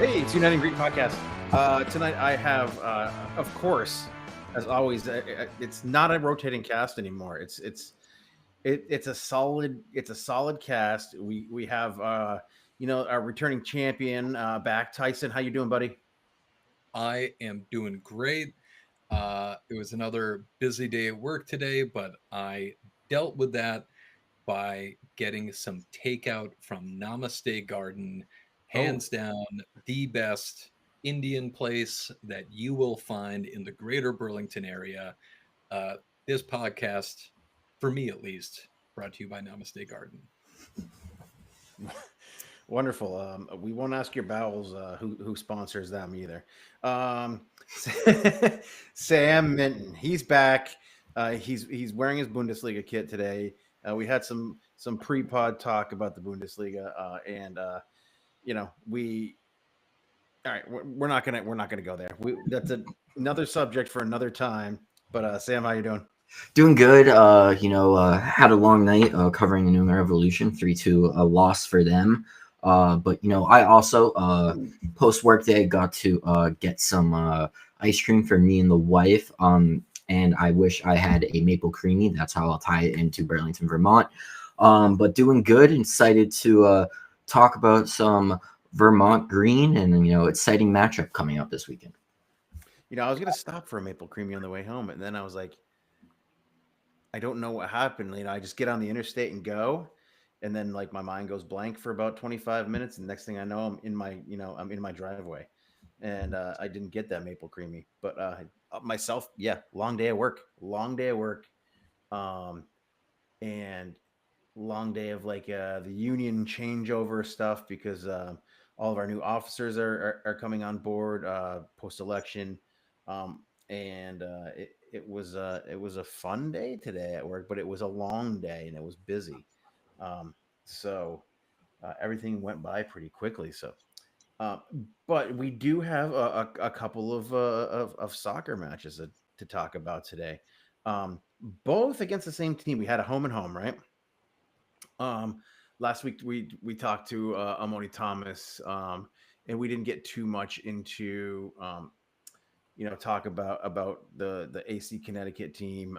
Hey, it's Uniting Greek Podcast. Tonight I have, of course, as always, it's not a rotating cast anymore. It's a solid cast. We have our returning champion back, Tyson. How you doing, buddy? I am doing great. It was another busy day at work today, but I dealt with that by getting some takeout from Namaste Garden. Oh, Hands down, the best Indian place that you will find in the greater Burlington area. Uh, this podcast, for me at least, brought to you by Namaste Garden. wonderful. We won't ask your bowels who sponsors them either. Um, Sam Minton, he's back. He's wearing his Bundesliga kit today. We had some pre-pod talk about the Bundesliga, and we all right. We're not gonna go there. That's another subject for another time. But Sam, how you doing? Doing good. Had a long night covering the New England Revolution, 3-2 loss for them. But I also post work day got to get some ice cream for me and the wife. And I wish I had a maple creamy. That's how I'll tie it into Burlington, Vermont. But doing good. Excited to talk about some Vermont green and exciting matchup coming up this weekend. I was gonna stop for a maple creamy on the way home, and then I was like, I don't know what happened. I just get on the interstate and go, and then like my mind goes blank for about 25 minutes, and next thing I know, I'm in my driveway, and I didn't get that maple creamy. But myself, yeah, long day at work, um, and long day of like the union changeover stuff because all of our new officers are coming on board post election, and it was a fun day today at work, but it was a long day and it was busy, so everything went by pretty quickly. So, uh, but we do have a couple of soccer matches to talk about today, both against the same team. We had a home and home, right? Um, Last week we talked to Amoni Thomas, and we didn't get too much into talk about the AC Connecticut team,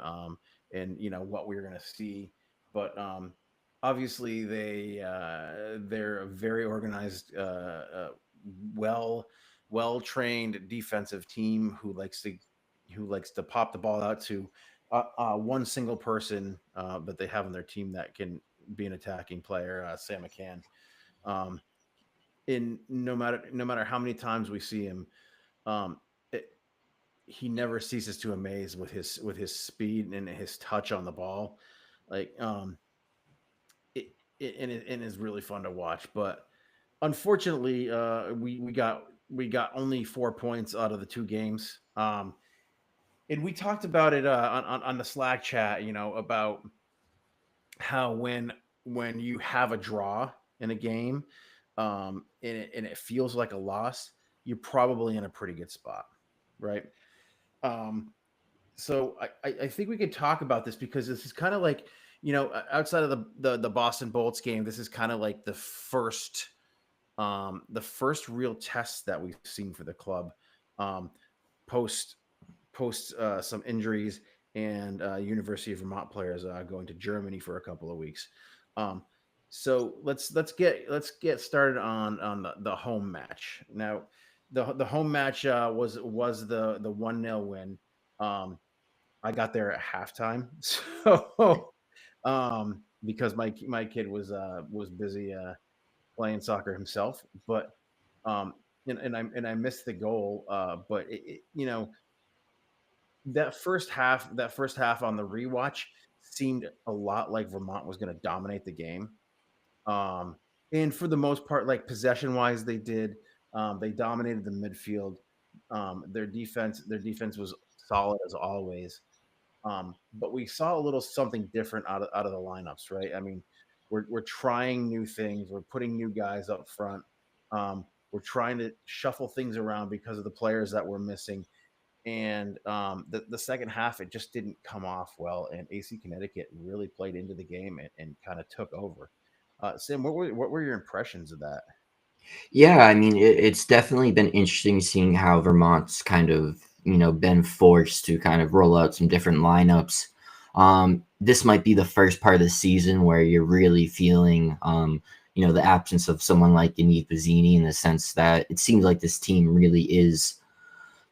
and what we were going to see, but obviously they're a very organized, well trained defensive team who likes to pop the ball out to one single person that they have on their team that can be an attacking player, Sam McCann. Um, in no matter how many times we see him, um, it, he never ceases to amaze with his speed and his touch on the ball. Like it is really fun to watch. But unfortunately, we got only 4 points out of the two games. And we talked about it on the Slack chat, about how when you have a draw in a game, and it feels like a loss, you're probably in a pretty good spot, right? Um, so I think we could talk about this because this is kind of like, outside of the Boston Bolts game, this is kind of like the first real test that we've seen for the club, um, post some injuries and University of Vermont players going to Germany for a couple of weeks. Um, so let's get started on the home match. Now, the home match was the 1-0 win. I got there at halftime, so because my kid was busy playing soccer himself, but and I missed the goal. But that first half on the rewatch seemed a lot like Vermont was going to dominate the game. And for the most part, like possession wise, they did. They dominated the midfield. Their defense was solid as always. But we saw a little something different out of the lineups, right? I mean, we're trying new things. We're putting new guys up front. We're trying to shuffle things around because of the players that we're missing. And the second half, it just didn't come off well, and AC Connecticut really played into the game and kind of took over. Sim, what were your impressions of that? Yeah, I mean, it's definitely been interesting seeing how Vermont's kind of, been forced to kind of roll out some different lineups. This might be the first part of the season where you're really feeling, the absence of someone like Yaniv Bazzini, in the sense that it seems like this team really is,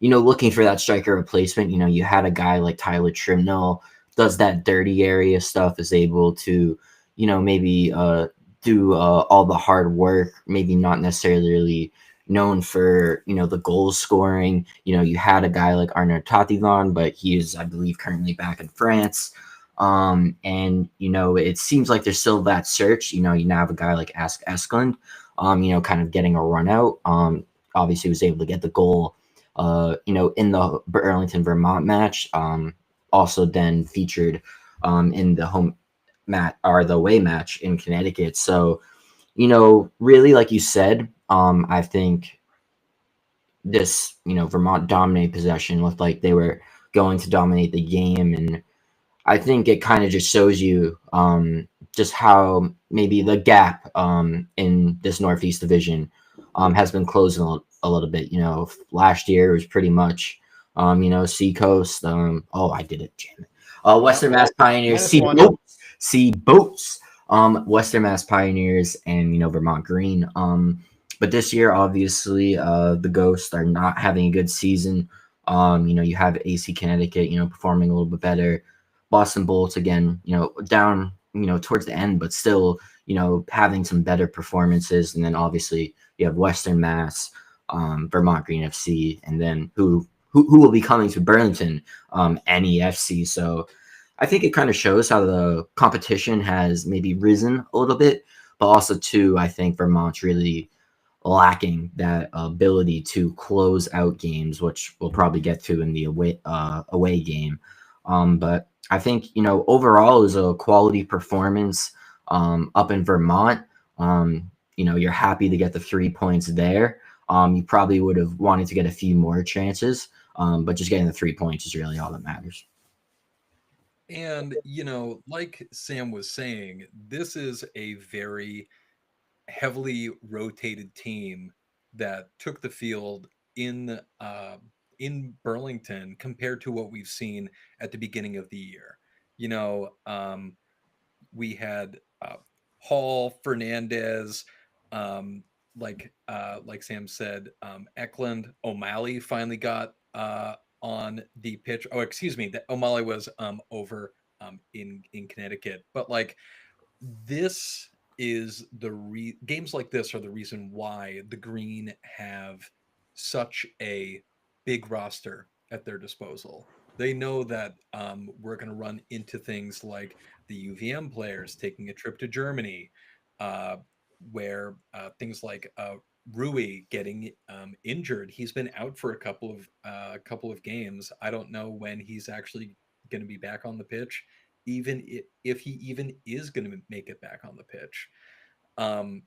looking for that striker replacement. You had a guy like Tyler Trimnell, does that dirty area stuff, is able to, maybe do all the hard work, maybe not necessarily known for, the goal scoring. You had a guy like Arnaud Tativan, but he is, I believe, currently back in France. And, it seems like there's still that search. You now have a guy like Ask Esklund, kind of getting a run out. Obviously was able to get the goal in the Burlington Vermont match. Also then featured in the home mat or the away match in Connecticut. So, really, like you said, I think this, Vermont dominated possession, looked like they were going to dominate the game. And I think it kind of just shows you just how maybe the gap in this Northeast division has been closing a little bit. Last year it was pretty much, Seacoast. Oh, I did it. Damn it. Western Mass Pioneers, -1. Sea Boats, Western Mass Pioneers, and Vermont Green. But this year, obviously, the Ghosts are not having a good season. You have AC Connecticut, performing a little bit better. Boston Bolts again, down, towards the end, but still, having some better performances. And then obviously you have Western Mass, Vermont Green FC, and then who will be coming to Burlington, NEFC. So I think it kind of shows how the competition has maybe risen a little bit, but also too, I think Vermont's really lacking that ability to close out games, which we'll probably get to in the away game. But I think overall it was a quality performance up in Vermont. You're happy to get the 3 points there. You probably would have wanted to get a few more chances, but just getting the 3 points is really all that matters. And, like Sam was saying, this is a very heavily rotated team that took the field in Burlington compared to what we've seen at the beginning of the year. We had Hall, Fernandez, like Sam said, Eklund, O'Malley finally got on the pitch. Oh, excuse me, that O'Malley was over in Connecticut, but like this is games like this are the reason why the Green have such a big roster at their disposal. They know that we're going to run into things like the UVM players taking a trip to Germany, uh, where things like Rui getting injured. He's been out for a couple of games. I don't know when he's actually going to be back on the pitch, even if he even is going to make it back on the pitch. Um,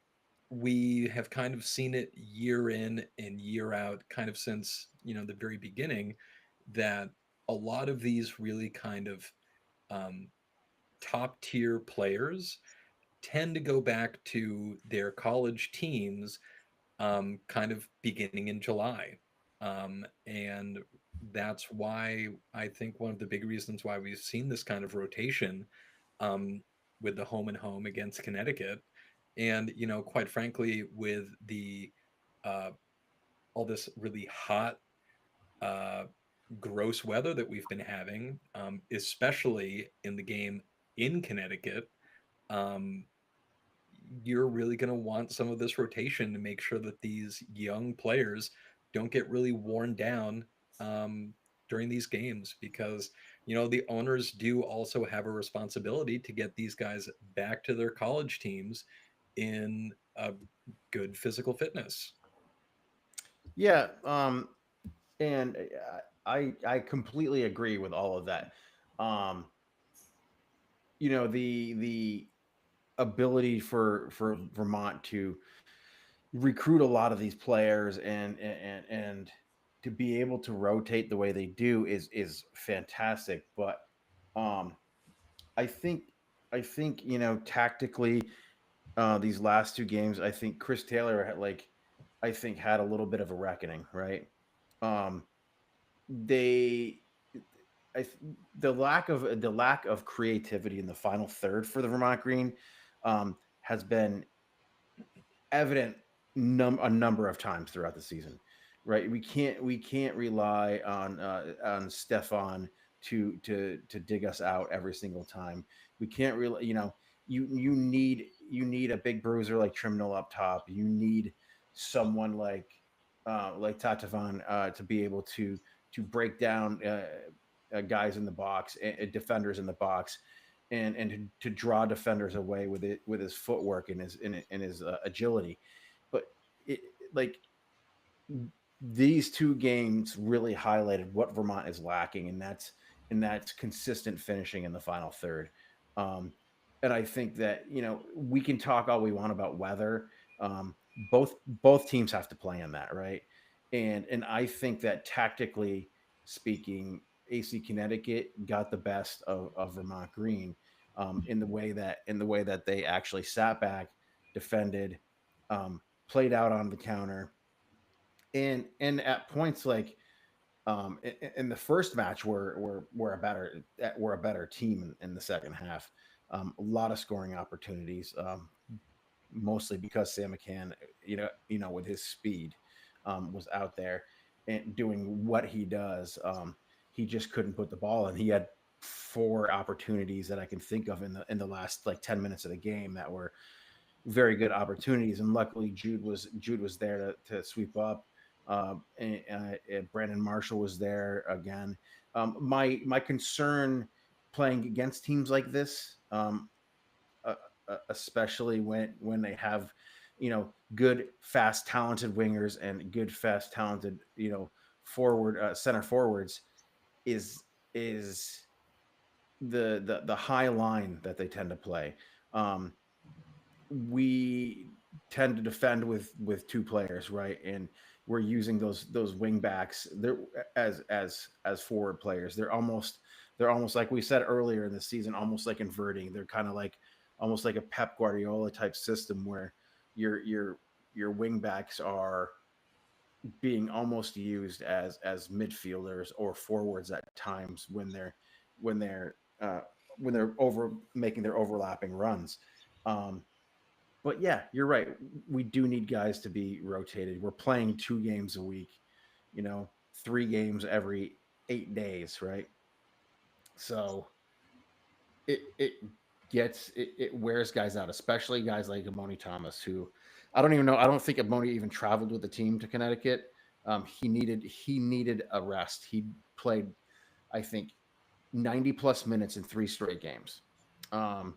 we have kind of seen it year in and year out, kind of since the very beginning, that a lot of these really kind of um, top tier players tend to go back to their college teams kind of beginning in July. And that's why I think one of the big reasons why we've seen this kind of rotation um, with the home and home against Connecticut. And, quite frankly, with the uh, all this really hot, uh, gross weather that we've been having, especially in the game in Connecticut, um, you're really going to want some of this rotation to make sure that these young players don't get really worn down um, during these games, because the owners do also have a responsibility to get these guys back to their college teams in a good physical fitness. Yeah, and I completely agree with all of that. Um, the ability for Vermont to recruit a lot of these players and to be able to rotate the way they do is fantastic. But um, I think tactically, these last two games, I think Chris Taylor had like I think, had a little bit of a reckoning, right? Um, they I, the lack of creativity in the final third for the Vermont Green has been evident a number of times throughout the season, right? We can't rely on Stefan to dig us out every single time. We can't really, you need a big bruiser like Trimnell up top. You need someone like Tatavan to be able to break down guys in the box and defenders in the box, and to draw defenders away with his footwork and his agility. But it, like these two games really highlighted what Vermont is lacking, and that's consistent finishing in the final third. Um, and I think that we can talk all we want about weather. Um, both teams have to play in that, right? And I think that tactically speaking, AC Connecticut got the best of Vermont Green in the way that they actually sat back, defended, played out on the counter, and at points like in the first match we're a better team in the second half. A lot of scoring opportunities, mostly because Sam McCann, with his speed, was out there and doing what he does. He just couldn't put the ball in. He had four opportunities that I can think of in the last like 10 minutes of the game that were very good opportunities, and luckily Jude was there to sweep up. And Brandon Marshall was there again. My concern playing against teams like this, especially when they have, good, fast, talented wingers and good, fast, talented, forward center forwards, is the high line that they tend to play. Um, we tend to defend with two players, right? And we're using those wing backs there as forward players. They're almost like we said earlier in the season, almost like inverting. They're kind of like almost like a Pep Guardiola type system where your wing backs are being almost used as midfielders or forwards at times when they're uh, when they're over making their overlapping runs. Um, but yeah, you're right. We do need guys to be rotated. We're playing 2 games a week, 3 games every 8 days, right? So it wears guys out, especially guys like Amoni Thomas, who I don't even know. I don't think Amoni even traveled with the team to Connecticut. He needed a rest. He played, I think, 90 plus minutes in 3 straight games. Um,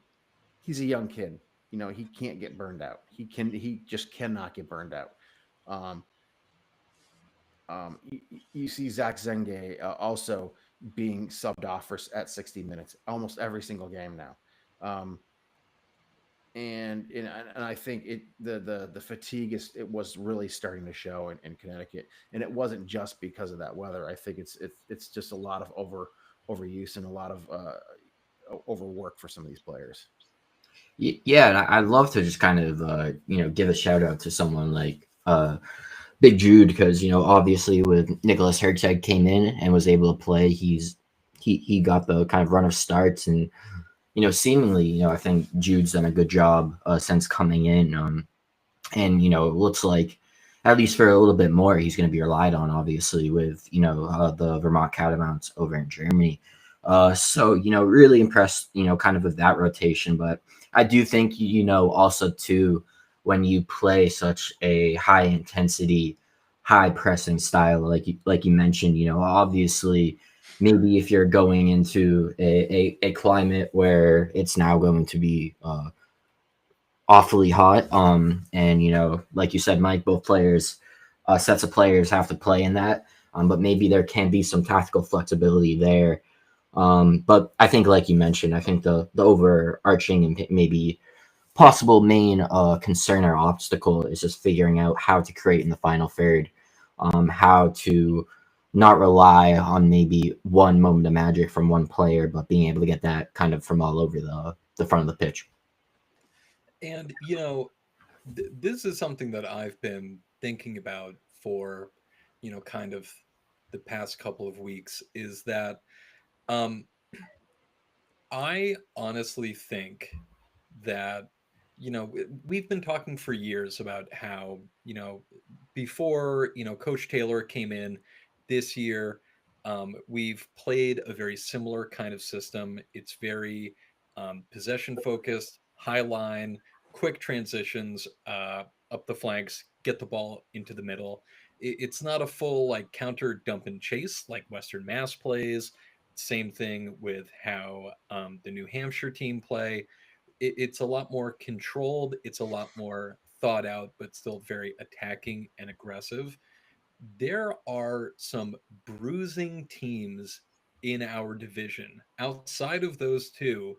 he's a young kid. He can't get burned out. He just cannot get burned out. Um, you see Zach Zenge also being subbed off at 60 minutes almost every single game now. Um, and I think the fatigue it was really starting to show in Connecticut, and it wasn't just because of that weather. I think it's just a lot of overuse and a lot of overwork for some of these players. Yeah, and I'd love to just kind of give a shout out to someone like Big Jude, because obviously with Nicholas Hertz came in and was able to play, he got the kind of run of starts, and seemingly I think Jude's done a good job since coming in, and it looks like at least for a little bit more he's going to be relied on, obviously with the Vermont Catamounts over in Germany. So really impressed kind of with that rotation, but I do think also too, when you play such a high intensity, high pressing style, like you mentioned, obviously maybe if you're going into a climate where it's now going to be awfully hot, and like you said, Mike, both players, sets of players have to play in that, but maybe there can be some tactical flexibility there. But I think, like you mentioned, I think the overarching and maybe possible main concern or obstacle is just figuring out how to create in the final third, how to not rely on maybe one moment of magic from one player, but being able to get that kind of from all over the front of the pitch. And this is something that I've been thinking about for, kind of the past couple of weeks is that um, I honestly think that, we've been talking for years about how, before, Coach Taylor came in this year, we've played a very similar kind of system. It's very possession focused, high line, quick transitions up the flanks, get the ball into the middle. It's not a full like counter dump and chase like Western Mass plays. Same thing with how the New Hampshire team play. It's a lot more controlled. It's a lot more thought out, but still very attacking and aggressive. There are some bruising teams in our division. Outside of those two,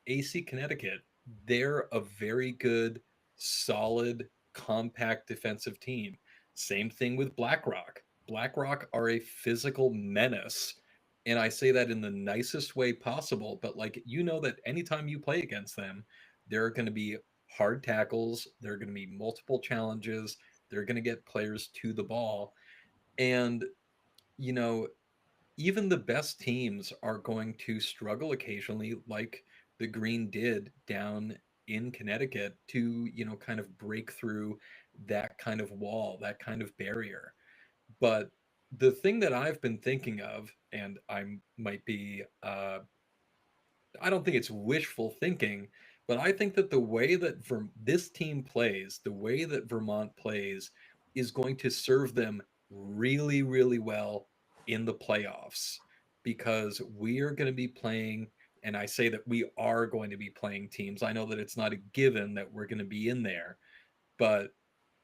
AC Connecticut, they're a very good, solid, compact defensive team. Same thing with BlackRock. BlackRock are a physical menace. And I say that in the nicest way possible, but like that anytime you play against them, there are going to be hard tackles, there are going to be multiple challenges, they're going to get players to the ball. And, you know, even the best teams are going to struggle occasionally, like the Green did down in Connecticut, to, kind of break through that kind of wall, that kind of barrier. But the thing that I've been thinking of, and I might be, I don't think it's wishful thinking, but I think that the way that this team plays, the way that Vermont plays, is going to serve them really, really well in the playoffs because we are going to be playing, and I say that we are going to be playing teams. I know that it's not a given that we're going to be in there, but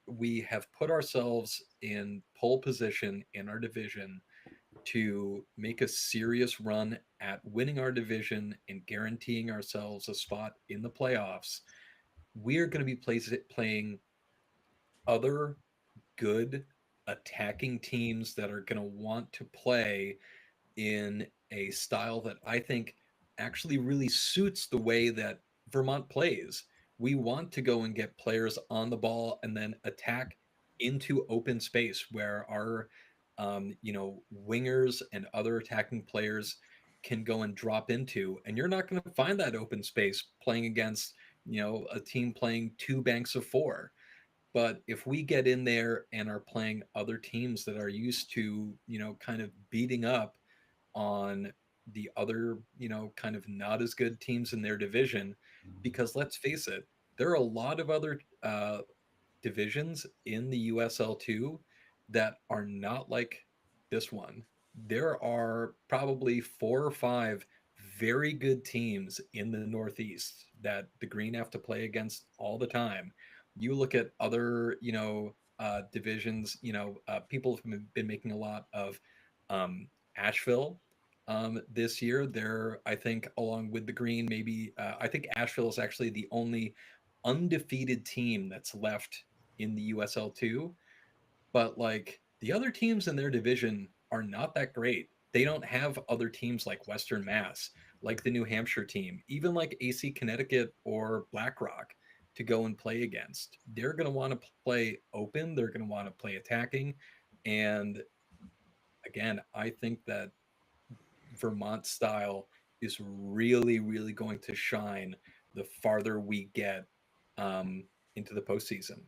we have put ourselves in pole position in our division to make a serious run at winning our division and guaranteeing ourselves a spot in the playoffs. We are going to be playing other good attacking teams that are going to want to play in a style that I think actually really suits the way that Vermont plays. We want to go and get players on the ball and then attack into open space where our wingers and other attacking players can go and drop into. And you're not going to find that open space playing against, a team playing two banks of four. But if we get in there and are playing other teams that are used to, kind of beating up on the other, kind of not as good teams in their division, because let's face it, there are a lot of other divisions in the USL2 that are not like this one. There are probably 4 or 5 very good teams in the Northeast that the Green have to play against all the time. You look at other, divisions, people have been making a lot of Asheville this year. They're, I think, along with the Green, maybe, I think Asheville is actually the only undefeated team that's left in the USL2, but like the other teams in their division are not that great. They don't have other teams like Western Mass, like the New Hampshire team, even like AC Connecticut or BlackRock to go and play against. They're going to want to play open, they're going to want to play attacking. And again, I think that Vermont style is really, really going to shine the farther we get into the postseason.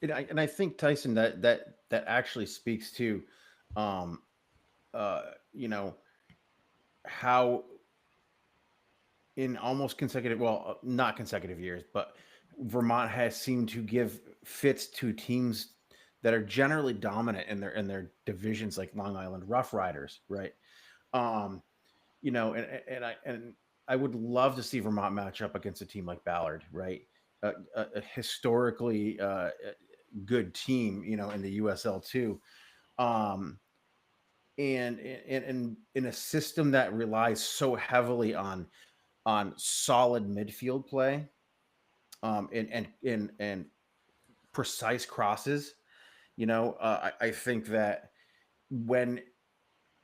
And I think Tyson that actually speaks to, um, uh, you know, how in almost consecutive, well, not consecutive years, but Vermont has seemed to give fits to teams that are generally dominant in their divisions, like Long Island Rough Riders, right? Um, and I would love to see Vermont match up against a team like Ballard, right? A historically good team, in the USL too, um, and in a system that relies so heavily on solid midfield play, and precise crosses. I think that when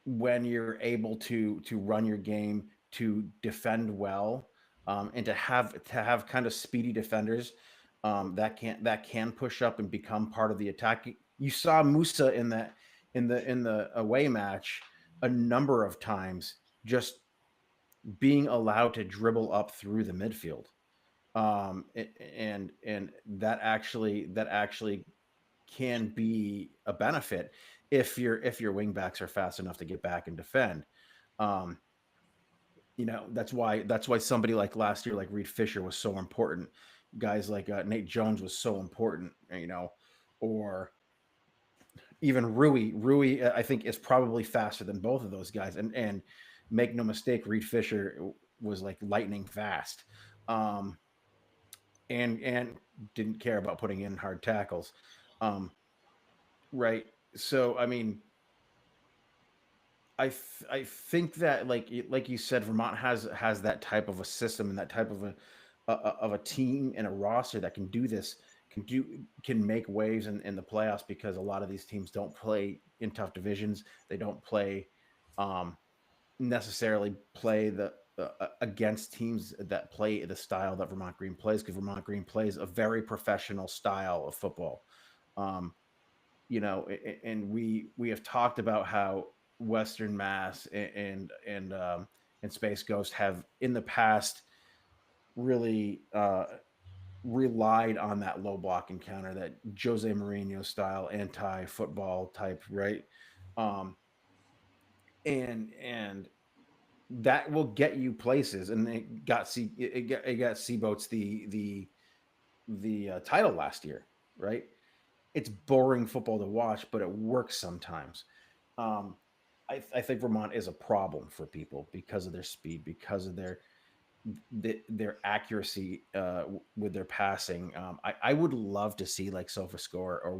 when you're able to run your game, to defend well, and to have kind of speedy defenders, that can push up and become part of the attack. You saw Musa in the away match a number of times, just being allowed to dribble up through the midfield, and that actually can be a benefit if your wing backs are fast enough to get back and defend. Um, that's why somebody like last year, like Reed Fisher, was so important. Guys like Nate Jones was so important, or even Rui. Rui, I think, is probably faster than both of those guys. And make no mistake, Reed Fisher was like lightning fast, um, and didn't care about putting in hard tackles, um, right? So I mean, I think that, like you said, Vermont has that type of a system and that type of a team and a roster that can do this, can make waves in the playoffs, because a lot of these teams don't play in tough divisions. They don't play, um, necessarily play against teams that play the style that Vermont Green plays, because Vermont Green plays a very professional style of football. Um, and we have talked about how Western Mass and Space Ghost have in the past really relied on that low block encounter, that Jose Mourinho style anti-football type, right? Um, and that will get you places, and it got Seaboats the title last year, right? It's boring football to watch, but it works sometimes. Um, I think Vermont is a problem for people because of their speed, because of their accuracy with their passing. I would love to see like SofaScore or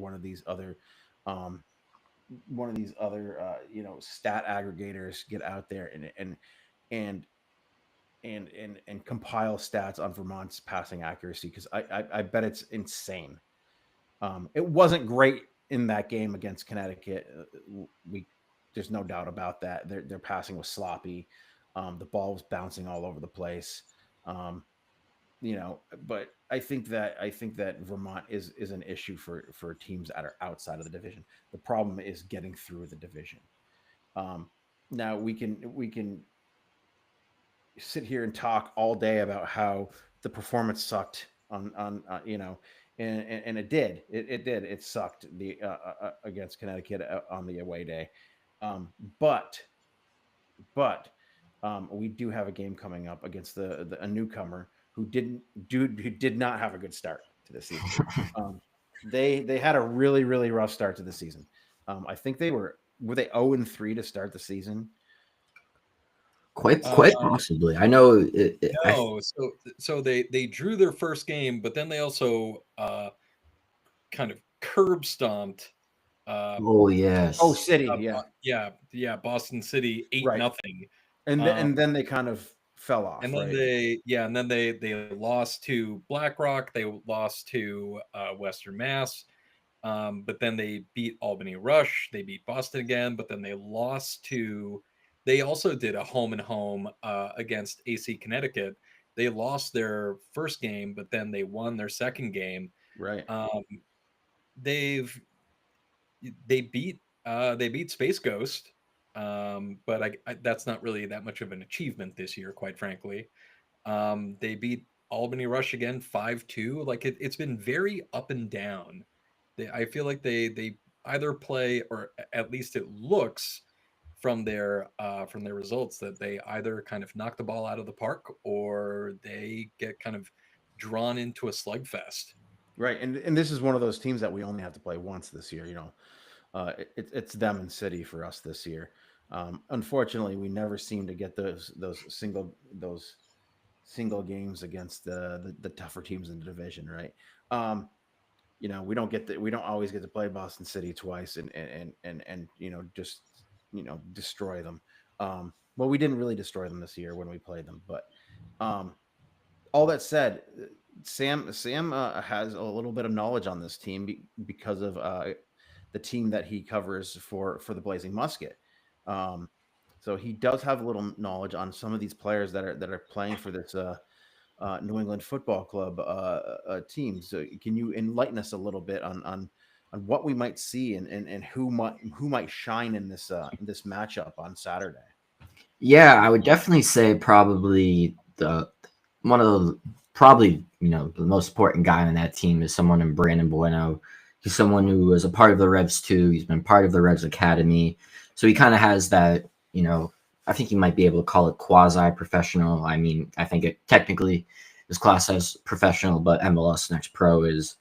um, stat aggregators get out there and and compile stats on Vermont's passing accuracy, because I bet it's insane. It wasn't great in that game against Connecticut. We There's no doubt about that. Their passing was sloppy. The ball was bouncing all over the place. Um, but I think that Vermont is an issue for teams that are outside of the division. The problem is getting through the division. Um, Now we can sit here and talk all day about how the performance sucked on and it did. It sucked the against Connecticut on the away day. Um, but but we do have a game coming up against a newcomer who did not have a good start to the season. Um, they had a really really rough start to the season. I think were they 0-3 to start the season. Quite Uh, possibly. I know no, so they drew their first game, but then they also kind of curb stomped. oh Oh, yes. City, yeah, Yeah, Boston City 8 right. nothing. And then they kind of fell off, And then right? they lost to BlackRock. They lost to Western Mass. But then they beat Albany Rush. They beat Boston again. But then they lost to. They also did a home and home against AC Connecticut. They lost their first game, but then they won their second game. Right. Um, they've they beat Space Ghost, but that's not really that much of an achievement this year, quite frankly. They beat Albany Rush again 5-2. Like it's been very up and down. I feel like they either play, or at least it looks from their results, that they either kind of knock the ball out of the park, or they get kind of drawn into a slugfest. Right. And this is one of those teams that we only have to play once this year. It's them and City for us this year. Unfortunately, we never seem to get those single games against the tougher teams in the division, right? We don't always get to play Boston City twice and just destroy them. Well, we didn't really destroy them this year when we played them, but um, all that said, Sam has a little bit of knowledge on this team because of the team that he covers for the Blazing Musket. Um, so he does have a little knowledge on some of these players that are playing for New England Football Club team. So can you enlighten us a little bit on what we might see and who might shine in this matchup on Saturday? Yeah, I would definitely say probably the one of the probably the most important guy on that team is someone in Brandon Bueno. He's someone who was a part of the Revs too. He's been part of the Revs Academy, so he kind of has that. I think you might be able to call it quasi professional. I mean, I think it technically is classed as professional, but MLS Next Pro is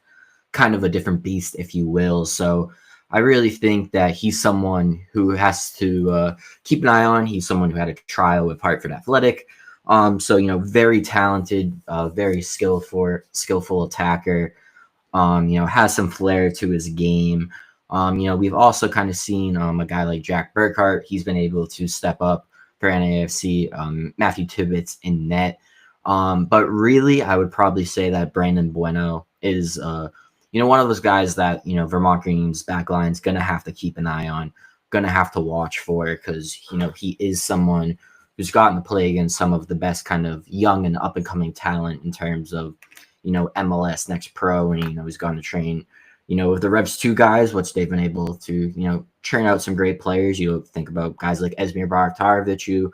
kind of a different beast, if you will. So I really think that he's someone who has to keep an eye on. He's someone who had a trial with Hartford Athletic. So very talented, very skillful attacker. Has some flair to his game. We've also kind of seen a guy like Jack Burkhart. He's been able to step up for NAFC. Matthew Tibbetts in net. But really, I would probably say that Brandon Bueno is one of those guys that Vermont Green's backline is gonna have to keep an eye on, gonna have to watch for, because he is someone who's gotten to play against some of the best kind of young and up and coming talent in terms of MLS Next Pro, and he's gone to train with the Revs 2 guys, which they've been able to churn out some great players. You think about guys like Esmir Baraktarovic, who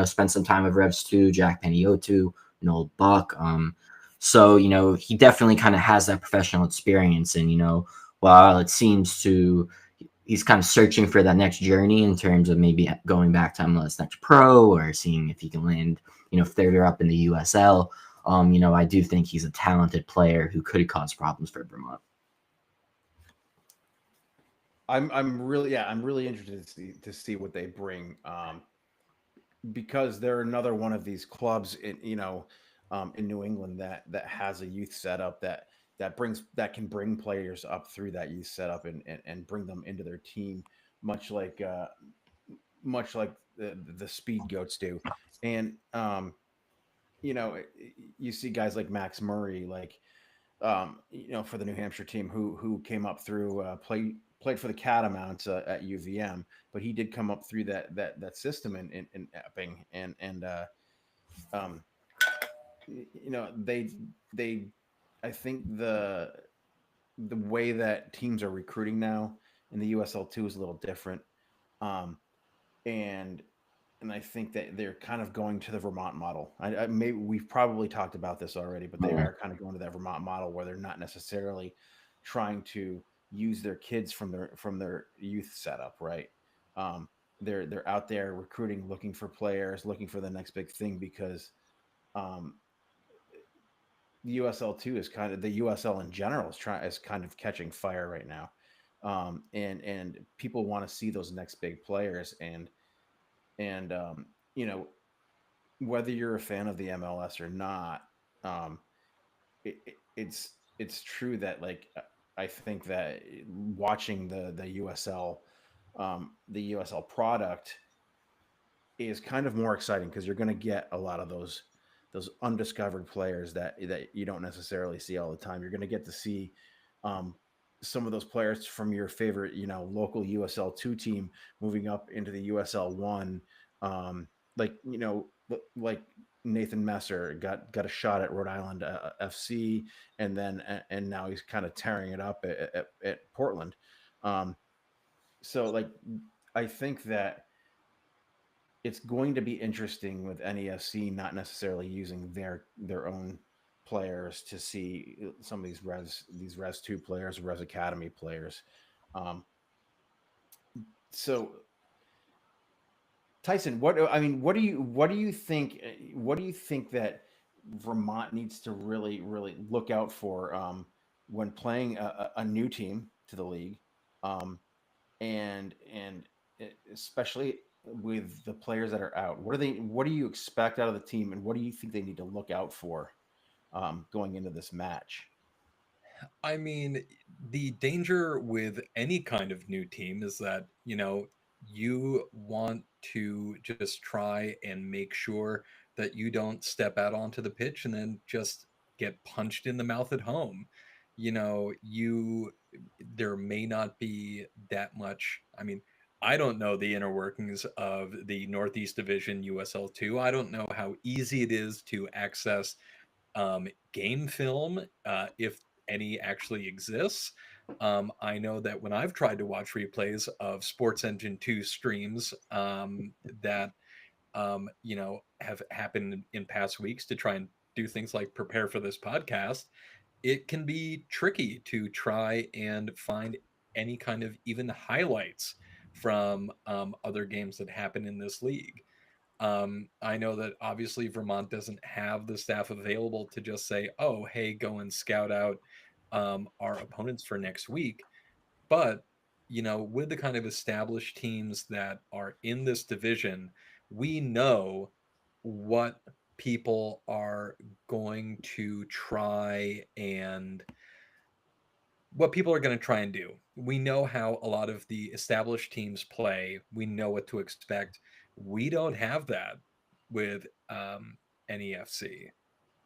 spent some time with Revs 2, Jack Peniotu, Noel Buck. So, he definitely kind of has that professional experience. And, while it seems he's kind of searching for that next journey in terms of maybe going back to MLS Next Pro or seeing if he can land, further up in the USL. I do think he's a talented player who could cause problems for Vermont. I'm really interested to see what they bring, because they're another one of these clubs in New England that has a youth setup that can bring players up through that youth setup and bring them into their team, much like the Speed Goats do. And you see guys like Max Murray, like for the New Hampshire team, who came up through played for the Catamounts at UVM, but he did come up through that system in Epping, and um, they I think the way that teams are recruiting now in the USL2 is a little different, um, and I think that they're kind of going to the Vermont model. I maybe we've probably talked about this already, but they are kind of going to that Vermont model where they're not necessarily trying to use their kids from their youth setup, right? Um, they're out there recruiting, looking for players, looking for the next big thing, because um, the USL2 is kind of the USL in general is kind of catching fire right now, and people want to see those next big players, and you know whether you're a fan of the MLS or not, um, it's true that, like, I think that watching the USL product is kind of more exciting, because you're going to get a lot of those undiscovered players that you don't necessarily see all the time. You're going to get to see um, some of those players from your favorite, local USL2 team moving up into the USL1, like like Nathan Messer got a shot at Rhode Island FC, and now he's kind of tearing it up at Portland. Um, so, like, I think that it's going to be interesting with NEFC not necessarily using their own players to see some of these Res 2 players, Res Academy players. Um, so Tyson, what do you think that Vermont needs to really look out for, when playing a new team to the league, um, and especially with the players that are out? What do you expect out of the team, and what do you think they need to look out for, going into this match? I mean, the danger with any kind of new team is that, you want to just try and make sure that you don't step out onto the pitch and then just get punched in the mouth at home. There may not be that much. I mean, I don't know the inner workings of the Northeast Division USL2. I don't know how easy it is to access game film, if any actually exists. I know that when I've tried to watch replays of Sports Engine 2 streams that have happened in past weeks to try and do things like prepare for this podcast, it can be tricky to try and find any kind of even highlights from other games that happen in this league. I know that obviously Vermont doesn't have the staff available to just say, oh, hey, go and scout out our opponents for next week. But, with the kind of established teams that are in this division, we know what people are going to try and what people are going to try and do. We know how a lot of the established teams play. We know what to expect. We don't have that with NEFC.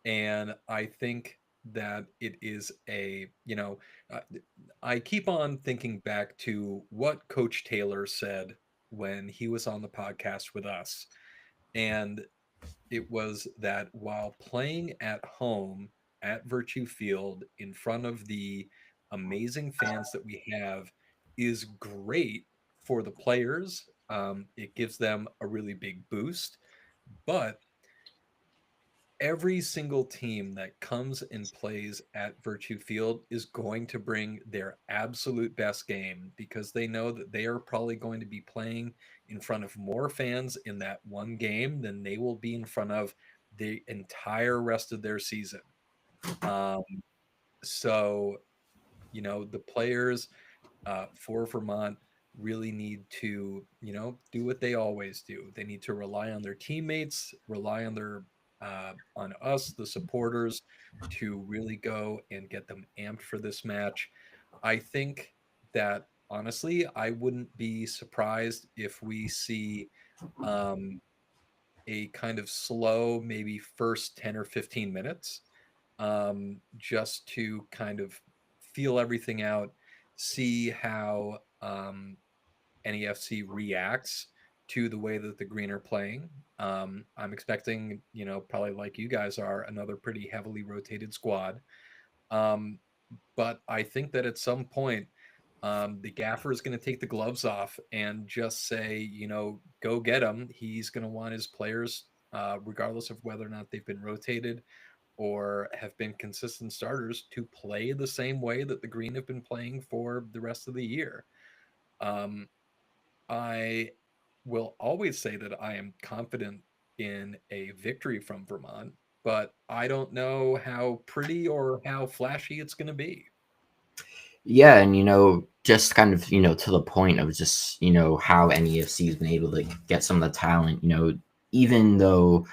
And I think that it is uh, I keep on thinking back to what Coach Taylor said when he was on the podcast with us. And it was that while playing at home at Virtue Field in front of the amazing fans that we have is great for the players. It gives them a really big boost, but every single team that comes and plays at Virtue Field is going to bring their absolute best game because they know that they are probably going to be playing in front of more fans in that one game than they will be in front of the entire rest of their season. Um, so, the players for Vermont really need to, do what they always do. They need to rely on their teammates, rely on us, the supporters, to really go and get them amped for this match. I think that honestly, I wouldn't be surprised if we see um, a kind of slow, maybe first 10 or 15 minutes, just to kind of feel everything out, see how NEFC reacts to the way that the Green are playing. I'm expecting, probably like you guys are, another pretty heavily rotated squad. Um, but I think that at some point, the gaffer is going to take the gloves off and just say, go get him. He's going to want his players, regardless of whether or not they've been rotated or have been consistent starters, to play the same way that the Green have been playing for the rest of the year. I will always say that I am confident in a victory from Vermont, but I don't know how pretty or how flashy it's going to be. Yeah, and just kind of to the point of just how NEFC has been able to get some of the talent. Even though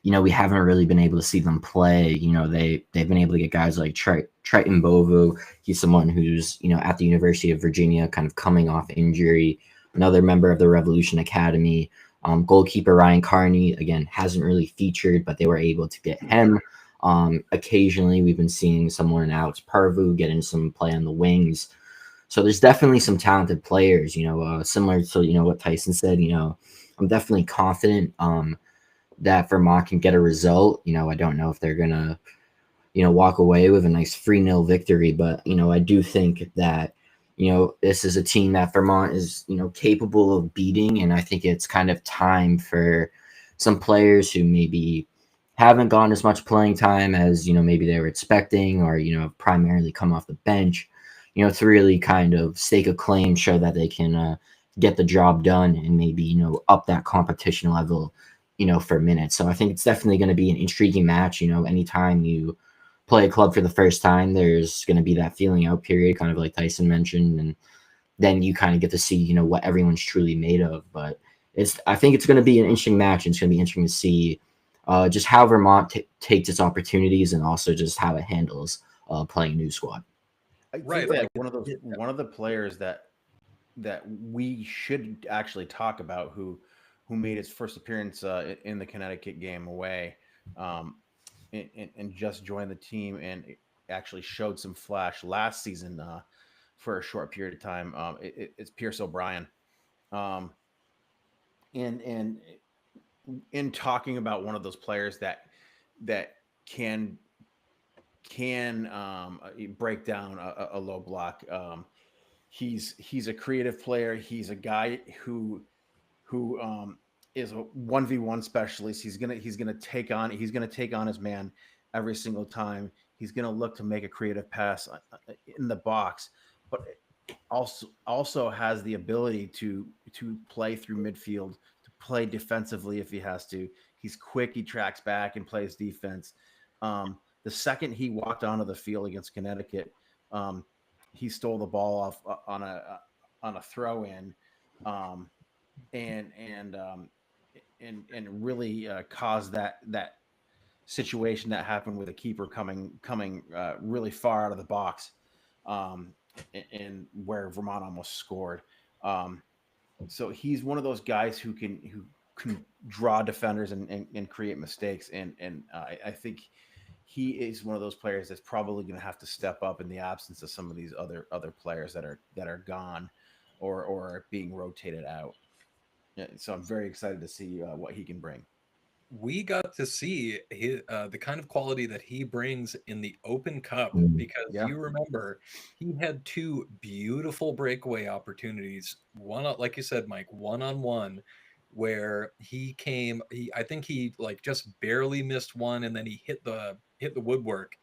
we haven't really been able to see them play. They've been able to get guys like Triton Bovo. He's someone who's at the University of Virginia, kind of coming off injury. Another member of the Revolution Academy. Goalkeeper Ryan Carney, again, hasn't really featured, but they were able to get him. Occasionally, we've been seeing someone Alex Parvu getting some play on the wings. So there's definitely some talented players, similar to, what Tyson said. I'm definitely confident that Vermont can get a result. I don't know if they're going to, walk away with a nice 3-0 victory, but, I do think that, this is a team that Vermont is, capable of beating. And I think it's kind of time for some players who maybe haven't gotten as much playing time as, maybe they were expecting, or, primarily come off the bench, to really kind of stake a claim, show that they can get the job done and maybe, up that competition level, for minutes. So I think it's definitely going to be an intriguing match. Anytime you play a club for the first time, there's going to be that feeling out period, kind of like Tyson mentioned. And then you kind of get to see, what everyone's truly made of. But I think it's going to be an interesting match. And it's going to be interesting to see just how Vermont takes its opportunities, and also just how it handles playing a new squad. I think that one of the players that we should actually talk about who made his first appearance in the Connecticut game away, and just joined the team and actually showed some flash last season for a short period of time. It's Pierce O'Brien. And in talking about one of those players that can can break down a low block. He's a creative player. He's a guy who is a 1v1 specialist. He's gonna take on his man every single time. He's gonna look to make a creative pass in the box, but also has the ability to play through midfield, to play defensively if he has to. He's quick. He tracks back and plays defense. The second he walked onto the field against Connecticut, he stole the ball off on a throw in, and really caused that situation that happened with a keeper coming really far out of the box, and where Vermont almost scored. So he's one of those guys who can draw defenders and create mistakes, and I think he is one of those players that's probably going to have to step up in the absence of some of these other players that are gone or are being rotated out. Yeah, so I'm very excited to see what he can bring. We got to see the kind of quality that he brings in the Open Cup, because you remember he had two beautiful breakaway opportunities. One, like you said, Mike, one-on-one, where I think he like just barely missed one, and then he hit the woodwork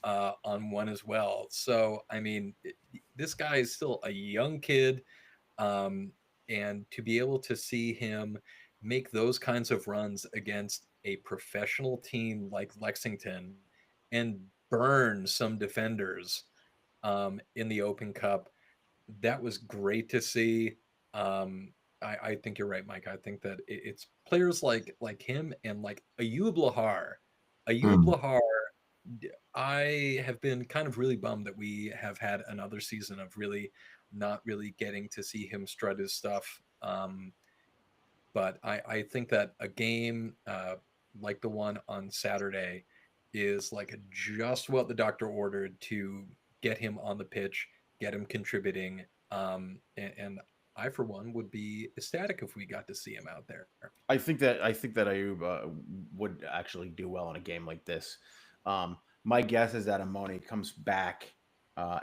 on one as well. So I mean, this guy is still a young kid, and to be able to see him make those kinds of runs against a professional team like Lexington and burn some defenders in the Open Cup, that was great to see. I think you're right, Mike. I think that it's players like him and like Ayub Lahar. I have been kind of really bummed that we have had another season of really not really getting to see him strut his stuff. But I think that a game like the one on Saturday is like just what the doctor ordered to get him on the pitch, get him contributing. And I, for one, would be ecstatic if we got to see him out there. I think that Ayub would actually do well in a game like this. My guess is that Amoni comes back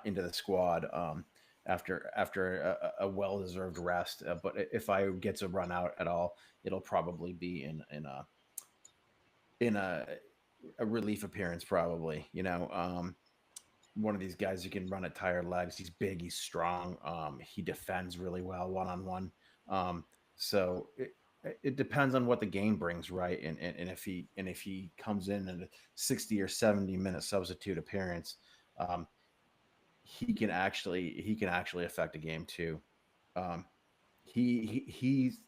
into the squad after a well-deserved rest. But if Ayub gets a run out at all, it'll probably be in a relief appearance, probably. One of these guys who can run at tired legs. He's big, he's strong. He defends really well one-on-one. So it depends on what the game brings, right? And if he comes in a 60 or 70 minute substitute appearance, he can actually affect a game too. He's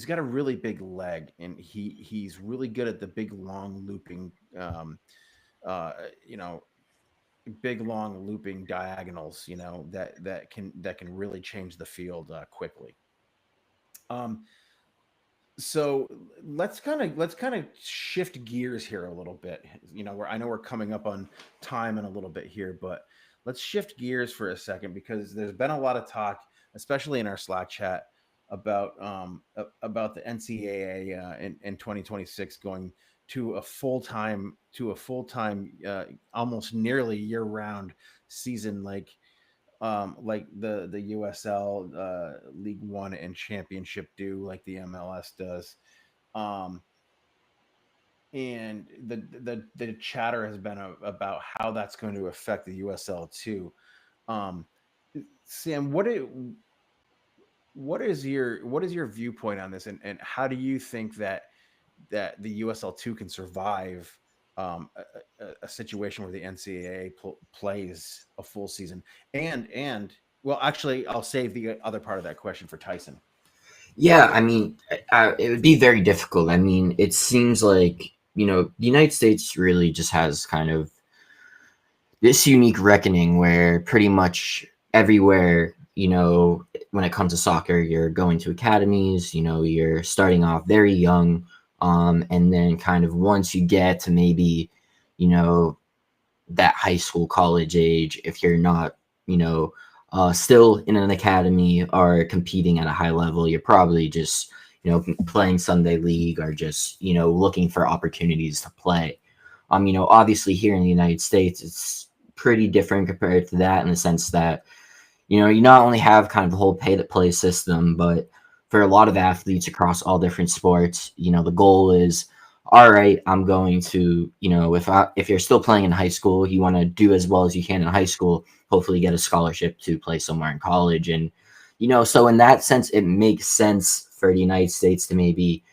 got a really big leg, and he's really good at the big long looping, big long looping diagonals, that can really change the field quickly. So let's kind of shift gears here a little bit. I know we're coming up on time in a little bit here, but let's shift gears for a second, because there's been a lot of talk, especially in our Slack chat, about the NCAA in 2026 going to a full-time almost nearly year-round season, like the USL League One and Championship do, like the MLS does. And the chatter has been about how that's going to affect the USL too. Sam, what is your viewpoint on this, and how do you think that the USL 2 can survive a situation where the NCAA plays a full season? And well, actually, I'll save the other part of that question for Tyson. Yeah, I mean, it would be very difficult. I mean, it seems like, the United States really just has kind of this unique reckoning where pretty much everywhere, when it comes to soccer, you're going to academies, you're starting off very young. And then kind of once you get to maybe, that high school, college age, if you're not, still in an academy or competing at a high level, you're probably just, playing Sunday league or just, looking for opportunities to play. Obviously here in the United States, it's pretty different compared to that in the sense that, you not only have kind of the whole pay to play system, but for a lot of athletes across all different sports, the goal is, all right, I'm going to, if you're still playing in high school, you want to do as well as you can in high school, hopefully get a scholarship to play somewhere in college. And, so in that sense, it makes sense for the United States to maybe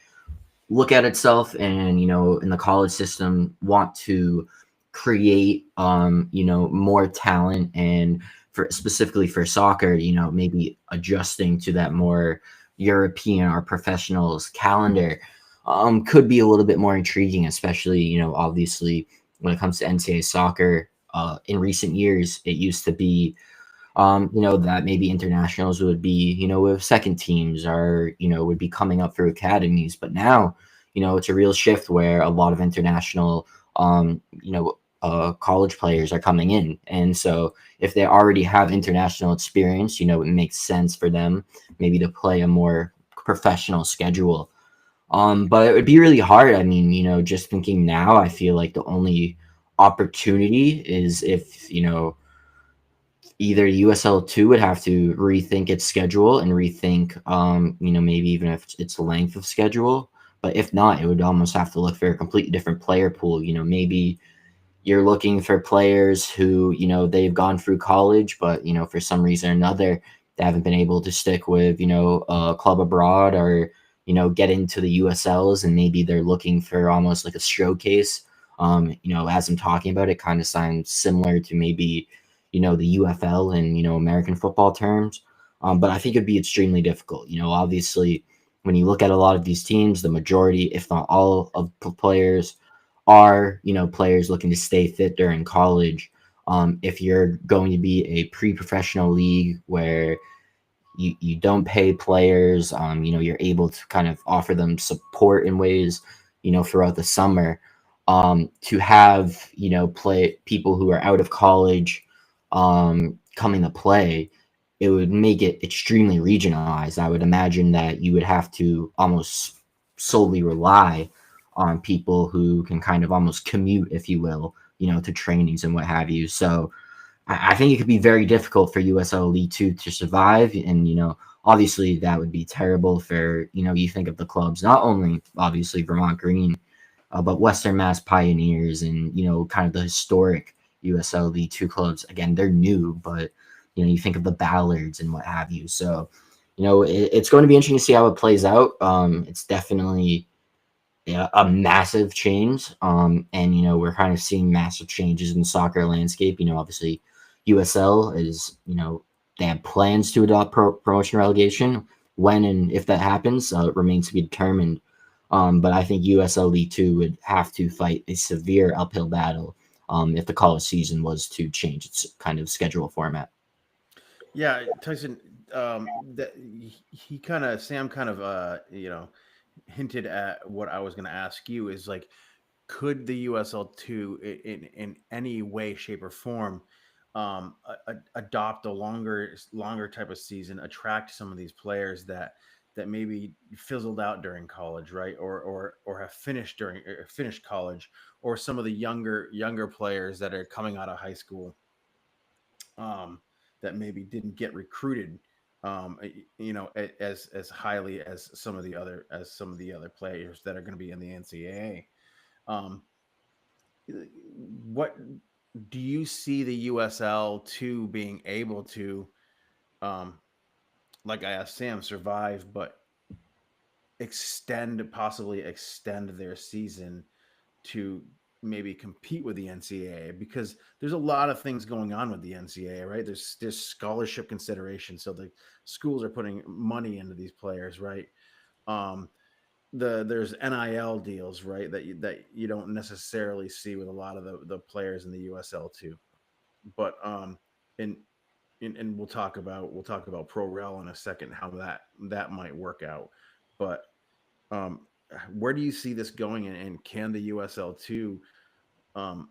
look at itself and, in the college system, want to create, more talent, and for specifically for soccer, maybe adjusting to that more European or professionals calendar, could be a little bit more intriguing, especially, obviously when it comes to NCAA soccer. In recent years, it used to be, that maybe internationals would be, with second teams, or, would be coming up through academies. But now, it's a real shift where a lot of international, college players are coming in. And so if they already have international experience, it makes sense for them maybe to play a more professional schedule. But it would be really hard. I mean, just thinking now, I feel like the only opportunity is if, either USL2 would have to rethink its schedule and rethink, maybe even if its length of schedule. But if not, it would almost have to look for a completely different player pool. Maybe you're looking for players who, they've gone through college, but, for some reason or another, they haven't been able to stick with, a club abroad, or, get into the USLs, and maybe they're looking for almost like a showcase. As I'm talking about it, kind of sounds similar to maybe, the UFL and, American football terms. But I think it'd be extremely difficult. Obviously, when you look at a lot of these teams, the majority, if not all of the players are, players looking to stay fit during college. If you're going to be a pre-professional league where you don't pay players, you're able to kind of offer them support in ways, throughout the summer, to have, play people who are out of college, coming to play, it would make it extremely regionalized. I would imagine that you would have to almost solely rely on people who can kind of almost commute, if you will, to trainings and what have you. So I think it could be very difficult for USL League Two to survive. And, obviously that would be terrible for, you think of the clubs, not only obviously Vermont Green, but Western Mass Pioneers, and, kind of the historic USL League Two clubs. Again, they're new, but, you think of the Ballards and what have you. So, it's going to be interesting to see how it plays out. It's definitely a massive change. And, we're kind of seeing massive changes in the soccer landscape. Obviously USL is, they have plans to adopt promotion relegation. When and if that happens, remains to be determined. But I think USL League Two would have to fight a severe uphill battle, if the college season was to change its kind of schedule format. Yeah, Tyson. That he kind of Sam kind of hinted at what I was going to ask you is like, could the USL2 in any way, shape, or form adopt a longer type of season, attract some of these players that maybe fizzled out during college, right, or have finished or finished college, or some of the younger players that are coming out of high school, that maybe didn't get recruited, as highly as some of the other players that are going to be in the NCAA. Um, what do you see the USL two being able to, um, like I asked Sam, survive, but possibly extend their season to maybe compete with the NCAA, because there's a lot of things going on with the NCAA, right? There's scholarship consideration, so the schools are putting money into these players, right? Um, there's NIL deals, right? That you don't necessarily see with a lot of the players in the USL too. But and and we'll talk about pro rel in a second, how that might work out. But um, where do you see this going, and can the USL2 um,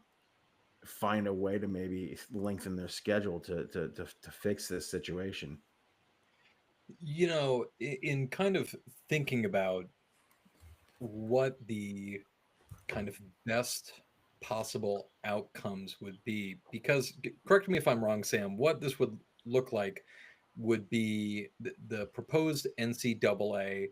find a way to maybe lengthen their schedule to fix this situation? In kind of thinking about what the kind of best possible outcomes would be. Because, correct me if I'm wrong, Sam, what this would look like would be the proposed NCAA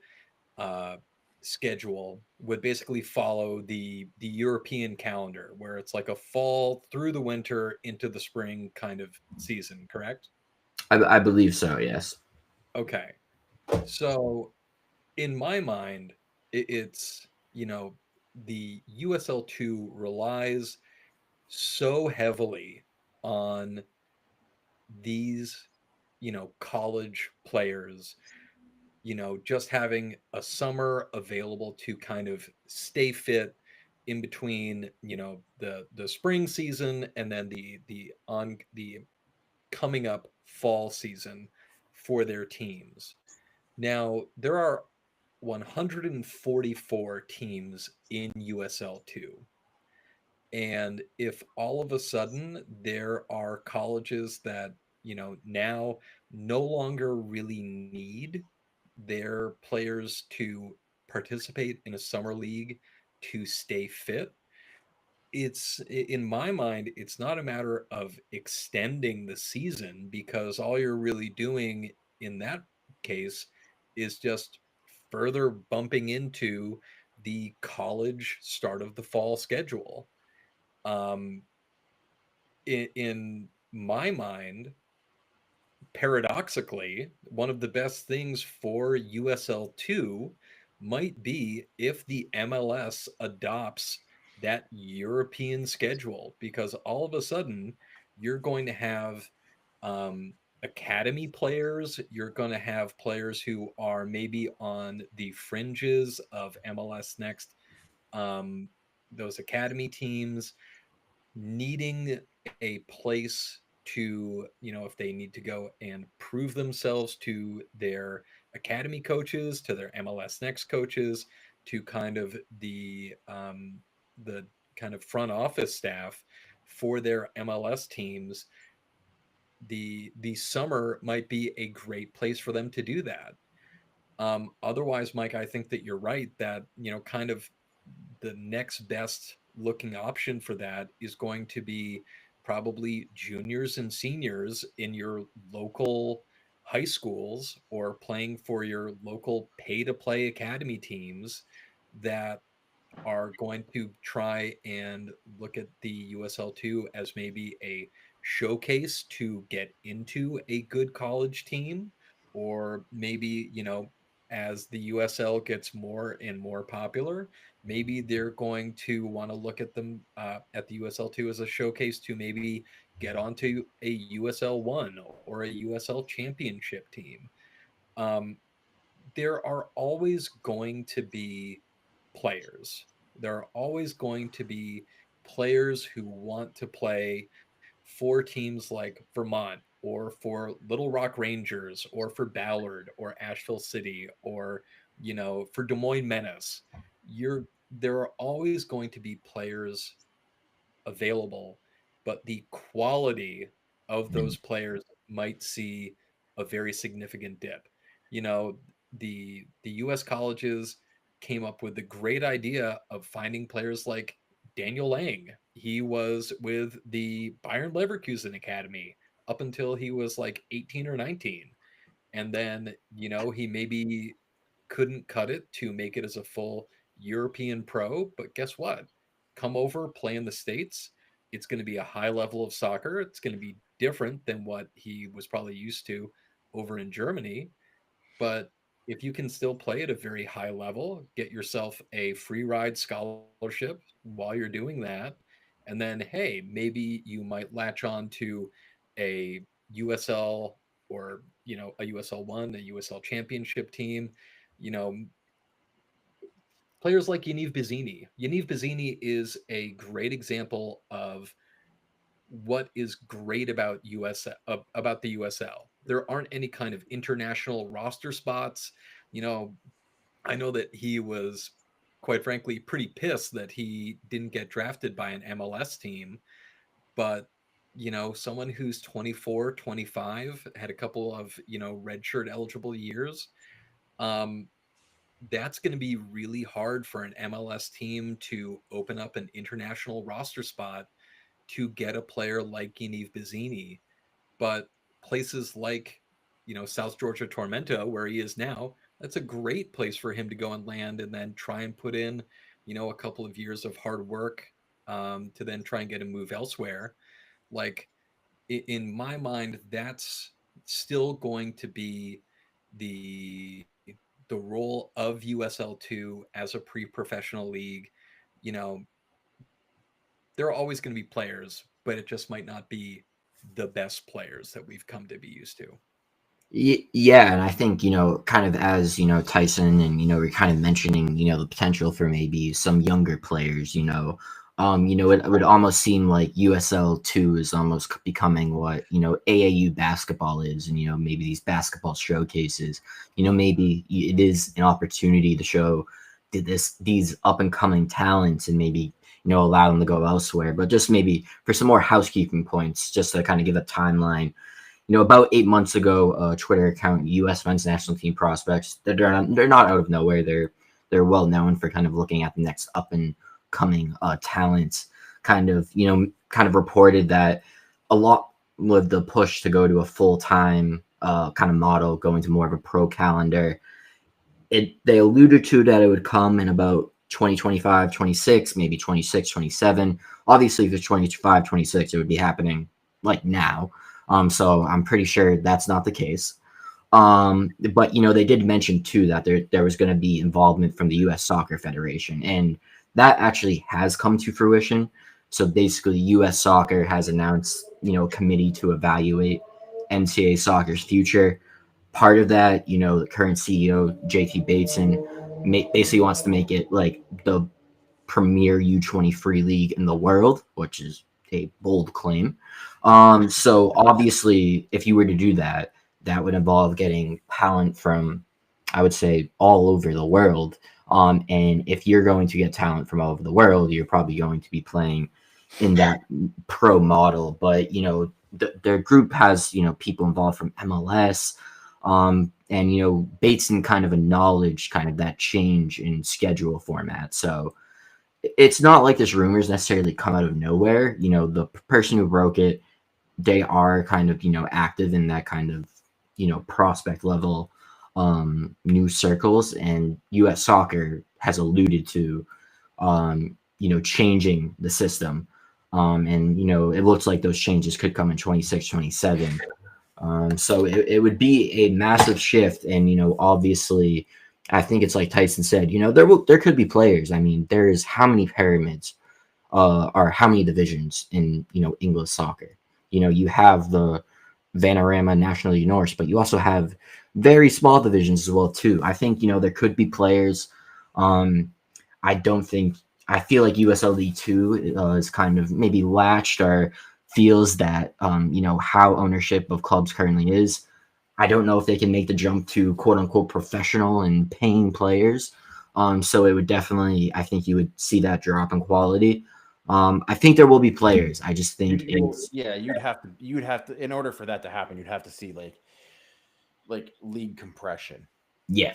uh, schedule would basically follow the European calendar, where it's like a fall through the winter into the spring kind of season, correct? I believe so. Yes. Okay. So in my mind, it's, the USL2 relies so heavily on these, college players, just having a summer available to kind of stay fit in between, the spring season and then the coming up fall season for their teams. Now, there are 144 teams in USL2. And if all of a sudden there are colleges that, now no longer really need their players to participate in a summer league to stay fit, in my mind, it's not a matter of extending the season, because all you're really doing in that case is just further bumping into the college start of the fall schedule. um in my mind, paradoxically, one of the best things for USL2 might be if the MLS adopts that European schedule, because all of a sudden you're going to have academy players, you're going to have players who are maybe on the fringes of MLS Next, um, those academy teams needing a place to, if they need to go and prove themselves to their academy coaches, to their MLS Next coaches, to kind of the kind of front office staff for their MLS teams. The summer might be a great place for them to do that. Otherwise, Mike, I think that you're right that, kind of the next best looking option for that is going to be probably juniors and seniors in your local high schools, or playing for your local pay to play academy teams that are going to try and look at the USL2 as maybe a showcase to get into a good college team, or maybe, as the USL gets more and more popular, maybe they're going to want to look at them at the USL2 as a showcase to maybe get onto a USL1 or a USL championship team. Um, there are always going to be players. There are always going to be players who want to play for teams like Vermont, or for Little Rock Rangers, or for Ballard or Asheville City, or, for Des Moines Menace. There are always going to be players available, but the quality of those players might see a very significant dip. You know, the US colleges came up with the great idea of finding players like Daniel Lang. He was with the Bayern Leverkusen Academy up until he was like 18 or 19. And then, he maybe couldn't cut it to make it as a full European pro, but guess what? Come over, play in the States. It's going to be a high level of soccer. It's going to be different than what he was probably used to over in Germany. But if you can still play at a very high level, get yourself a free ride scholarship while you're doing that. And then, hey, maybe you might latch on to a USL, or, a USL1, a USL championship team. You know, players like Yaniv Bizzini. Yaniv Bizzini is a great example of what is great about about the USL. There aren't any kind of international roster spots. You know, I know that he was, quite frankly, pretty pissed that he didn't get drafted by an MLS team, but, someone who's 24, 25, had a couple of, redshirt eligible years, um that's going to be really hard for an MLS team to open up an international roster spot to get a player like Yaniv Bazzini. But places like, South Georgia Tormenta, where he is now, that's a great place for him to go and land and then try and put in, a couple of years of hard work, to then try and get a move elsewhere. Like, in my mind, that's still going to be the the role of USL2 as a pre-professional league. You know, there are always going to be players, but it just might not be the best players that we've come to be used to. Yeah, and I think, kind of as, Tyson and, we're kind of mentioning, the potential for maybe some younger players, it would almost seem like USL2 is almost becoming what, AAU basketball is, and, maybe these basketball showcases, maybe it is an opportunity to show these up and coming talents and maybe, allow them to go elsewhere. But just maybe for some more housekeeping points, just to kind of give a timeline. About 8 months ago, Twitter account U.S. Men's National Team prospects. They're not out of nowhere. They're well known for kind of looking at the next up and coming talents. Kind of reported that a lot with the push to go to a full time kind of model, going to more of a pro calendar. They alluded to that it would come in about 2025, 26, maybe 26, 27. Obviously, if it's 25, 26, it would be happening like now. So I'm pretty sure that's not the case. But they did mention too that there was going to be involvement from the U.S. Soccer Federation, and that actually has come to fruition. So basically, U.S. Soccer has announced a committee to evaluate NCAA soccer's future. Part of that, the current CEO JT Bateson basically wants to make it like the premier U23 league in the world, which is a bold claim. So obviously, if you were to do that, that would involve getting talent from, I would say, all over the world. And if you're going to get talent from all over the world, you're probably going to be playing in that pro model. But their group has people involved from MLS. And Bateson kind of acknowledged kind of that change in schedule format. So it's not like this rumors necessarily come out of nowhere. The person who broke it, they are kind of, active in that kind of, prospect level news circles. And US Soccer has alluded to, changing the system. And, it looks like those changes could come in 26, 27. So it would be a massive shift. And, obviously, I think it's like Tyson said, there could be players. I mean, there's how many pyramids or how many divisions in, English soccer. You have the Vanarama National League North, but you also have very small divisions as well, too. I think, there could be players. I feel like USL League 2 is kind of maybe latched or feels that, how ownership of clubs currently is. I don't know if they can make the jump to quote unquote professional and paying players. So it would definitely, I think you would see that drop in quality. I think there will be players. I just think you'd have to, in order for that to happen, you'd have to see like league compression. Yeah,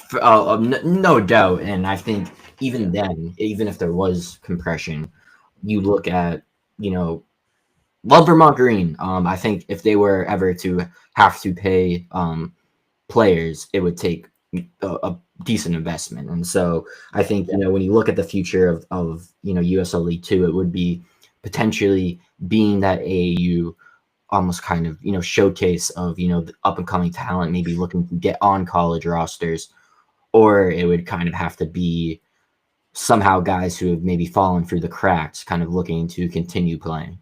no doubt. And I think even then, even if there was compression, you look at, love Vermont Green. I think if they were ever to have to pay players, it would take a decent investment. And so I think, when you look at the future of USL League 2, it would be potentially being that AAU almost kind of, showcase of, the up and coming talent, maybe looking to get on college rosters, or it would kind of have to be somehow guys who have maybe fallen through the cracks, kind of looking to continue playing.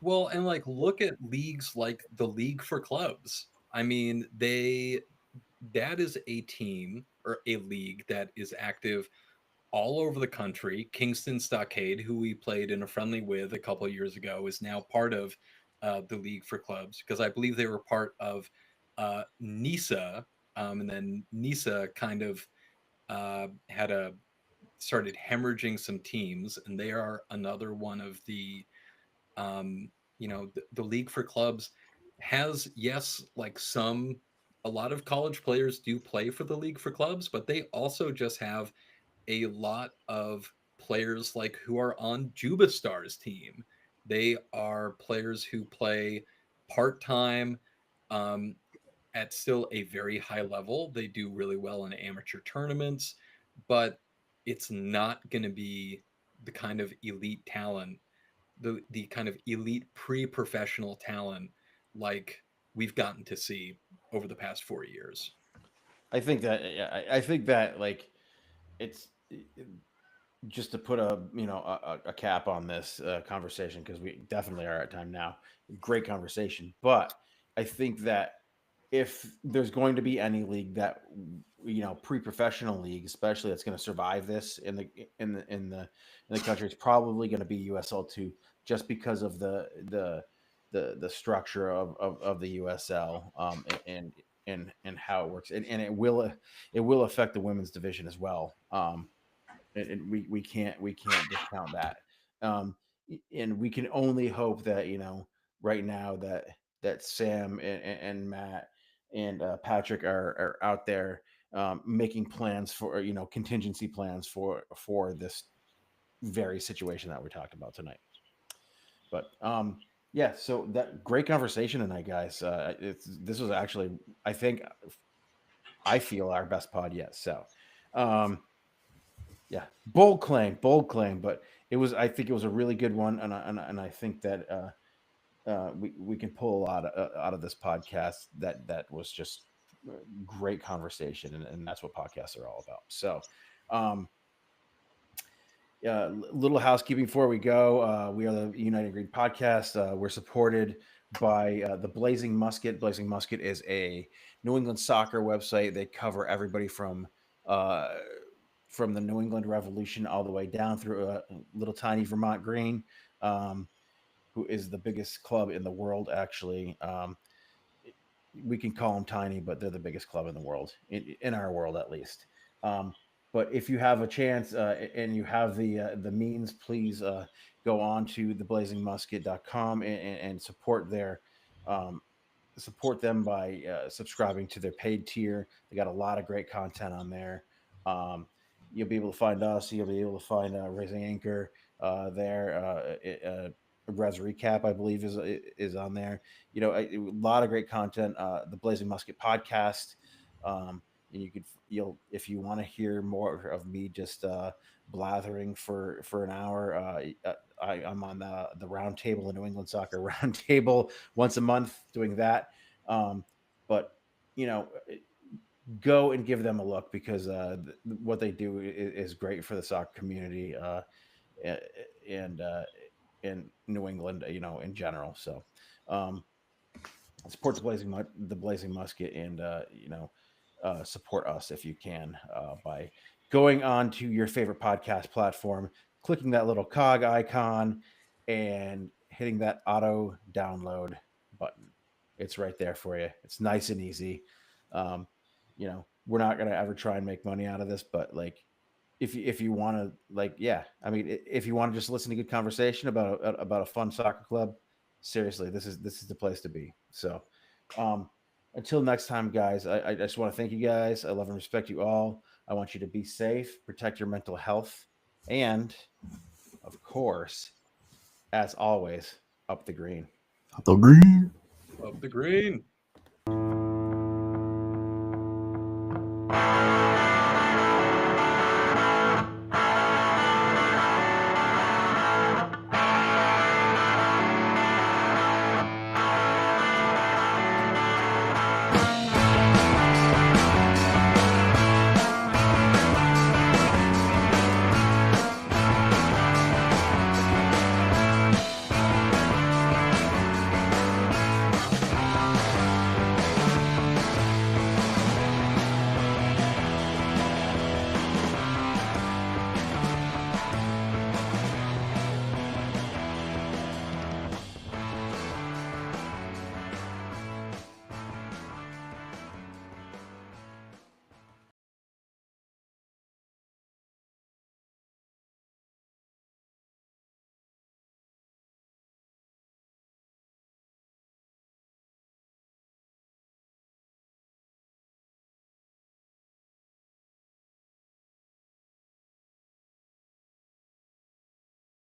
Well, and like look at leagues like the League for Clubs. I mean, that is a team or a league that is active all over the country. Kingston Stockade, who we played in a friendly with a couple of years ago, is now part of the League for Clubs, because I believe they were part of NISA, and then NISA kind of started hemorrhaging some teams, and they are another one of the the League for Clubs has, yes, like some a lot of college players do play for the League for Clubs, but they also just have a lot of players like who are on Juba Stars team. They are players who play part time at still a very high level. They do really well in amateur tournaments, but it's not going to be the kind of elite talent, the kind of elite pre-professional talent like we've gotten to see over the past 4 years. I think that yeah, I think that like it's just to put a a cap on this conversation because we definitely are at time now. Great conversation, but I think that if there's going to be any league that pre-professional league, especially that's going to survive this in the country, it's probably going to be USL 2, just because of the structure of the USL, and how it works, and it will affect the women's division as well. And we can't discount that. Um, and we can only hope that right now that Sam and Matt and Patrick are out there making plans for contingency plans for this very situation that we talked about tonight. But yeah, so that great conversation tonight, guys. This was actually, I feel, our best pod yet. So um, yeah, bold claim, but I think it was a really good one, and I think that we can pull a lot out of this podcast. That was just great conversation, and that's what podcasts are all about. So, um, little housekeeping before we go. We are the United Green Podcast. We're supported by the Blazing Musket. Blazing Musket is a New England soccer website. They cover everybody uh, from the New England Revolution all the way down through little tiny Vermont Green, who is the biggest club in the world, actually. We can call them tiny, but they're the biggest club in the world, in our world at least. But if you have a chance and you have the means, please go on to theblazingmusket.com and support them by subscribing to their paid tier. They got a lot of great content on there. Um, you'll be able to find us. You'll be able to find Raising Anchor there. Res Recap, I believe, is on there. A lot of great content. The Blazing Musket podcast. And you'll if you want to hear more of me just blathering for an hour. I'm on the round table, the New England Soccer Round Table, once a month doing that. But you know, go and give them a look, because what they do is great for the soccer community and in New England, in general. So um, support the Blazing Musket, and support us if you can by going on to your favorite podcast platform, clicking that little cog icon, and hitting that auto download button. It's right there for you. It's nice and easy. Um, we're not gonna ever try and make money out of this, but like, if you want to, like, yeah, I mean, if you want to just listen to good conversation about a fun soccer club, seriously, this is the place to be. So, um, until next time, guys, I just want to thank you guys. I love and respect you all. I want you to be safe, protect your mental health, and of course, as always, up the green. The green. Up the green.